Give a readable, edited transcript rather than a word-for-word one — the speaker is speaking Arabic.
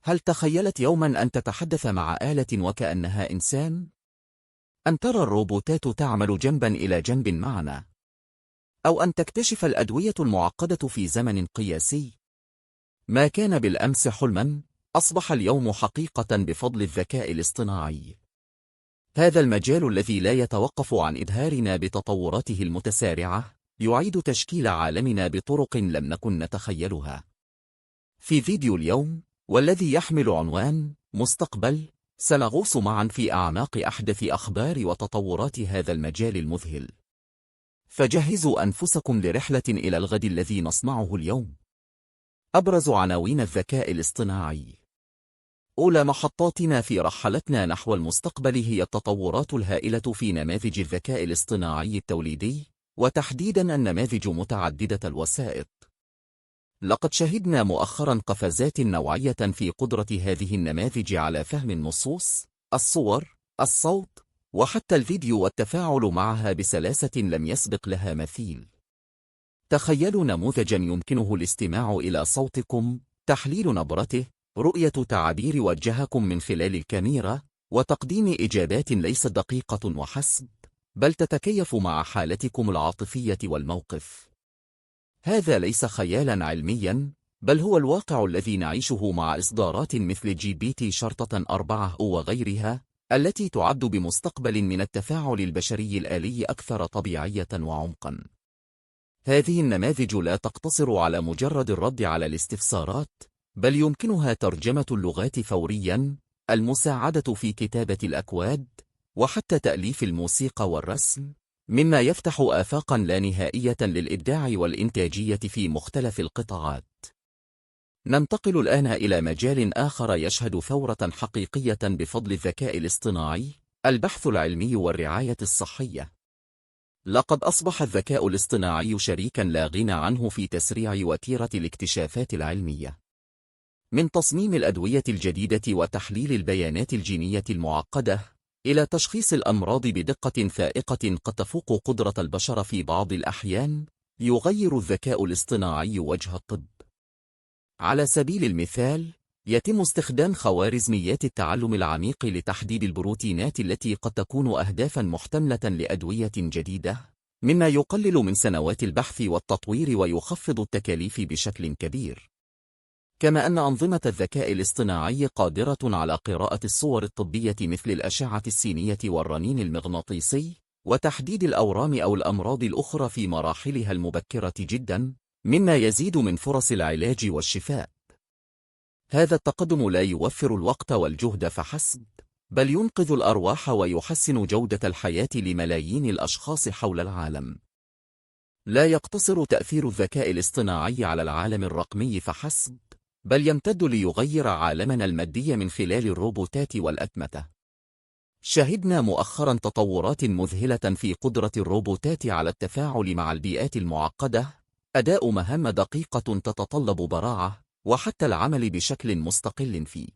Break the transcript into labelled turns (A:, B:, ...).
A: هل تخيلت يوما أن تتحدث مع آلة وكأنها إنسان؟ أن ترى الروبوتات تعمل جنبا إلى جنب معنا؟ أو أن تكتشف الأدوية المعقدة في زمن قياسي؟ ما كان بالأمس حلما، أصبح اليوم حقيقة بفضل الذكاء الاصطناعي. هذا المجال الذي لا يتوقف عن إبهارنا بتطوراته المتسارعة، يعيد تشكيل عالمنا بطرق لم نكن نتخيلها. في فيديو اليوم، والذي يحمل عنوان مستقبل، سنغوص معا في أعماق أحدث أخبار وتطورات هذا المجال المذهل. فجهزوا أنفسكم لرحلة إلى الغد الذي نصنعه اليوم. أبرز عناوين الذكاء الاصطناعي. أولى محطاتنا في رحلتنا نحو المستقبل هي التطورات الهائلة في نماذج الذكاء الاصطناعي التوليدي، وتحديداً النماذج متعددة الوسائط. لقد شهدنا مؤخراً قفزات نوعية في قدرة هذه النماذج على فهم النصوص، الصور، الصوت، وحتى الفيديو، والتفاعل معها بسلاسة لم يسبق لها مثيل. تخيلوا نموذجاً يمكنه الاستماع إلى صوتكم، تحليل نبرته، رؤية تعابير وجهكم من خلال الكاميرا، وتقديم إجابات ليست دقيقة وحسب، بل تتكيف مع حالتكم العاطفية والموقف. هذا ليس خيالاً علمياً، بل هو الواقع الذي نعيشه مع إصدارات مثل GPT-4 وغيرها، التي تعد بمستقبل من التفاعل البشري الآلي أكثر طبيعية وعمقاً. هذه النماذج لا تقتصر على مجرد الرد على الاستفسارات، بل يمكنها ترجمة اللغات فورياً، المساعدة في كتابة الأكواد، وحتى تأليف الموسيقى والرسم، مما يفتح آفاقاً لا نهائية للإبداع والإنتاجية في مختلف القطاعات. ننتقل الآن إلى مجال آخر يشهد ثورة حقيقية بفضل الذكاء الاصطناعي: البحث العلمي والرعاية الصحية. لقد أصبح الذكاء الاصطناعي شريكاً لا غنى عنه في تسريع وتيرة الاكتشافات العلمية. من تصميم الأدوية الجديدة وتحليل البيانات الجينية المعقدة، إلى تشخيص الأمراض بدقة فائقة قد تفوق قدرة البشر في بعض الأحيان، يغير الذكاء الاصطناعي وجه الطب. على سبيل المثال، يتم استخدام خوارزميات التعلم العميق لتحديد البروتينات التي قد تكون أهدافاً محتملة لأدوية جديدة، مما يقلل من سنوات البحث والتطوير ويخفض التكاليف بشكل كبير. كما أن أنظمة الذكاء الاصطناعي قادرة على قراءة الصور الطبية مثل الأشعة السينية والرنين المغناطيسي، وتحديد الأورام أو الأمراض الأخرى في مراحلها المبكرة جداً، مما يزيد من فرص العلاج والشفاء. هذا التقدم لا يوفر الوقت والجهد فحسب، بل ينقذ الأرواح ويحسن جودة الحياة لملايين الأشخاص حول العالم. لا يقتصر تأثير الذكاء الاصطناعي على العالم الرقمي فحسب، بل يمتد ليغير عالمنا المادي من خلال الروبوتات والأتمتة. شهدنا مؤخراً تطورات مذهلة في قدرة الروبوتات على التفاعل مع البيئات المعقدة، أداء مهام دقيقة تتطلب براعة، وحتى العمل بشكل مستقل فيه.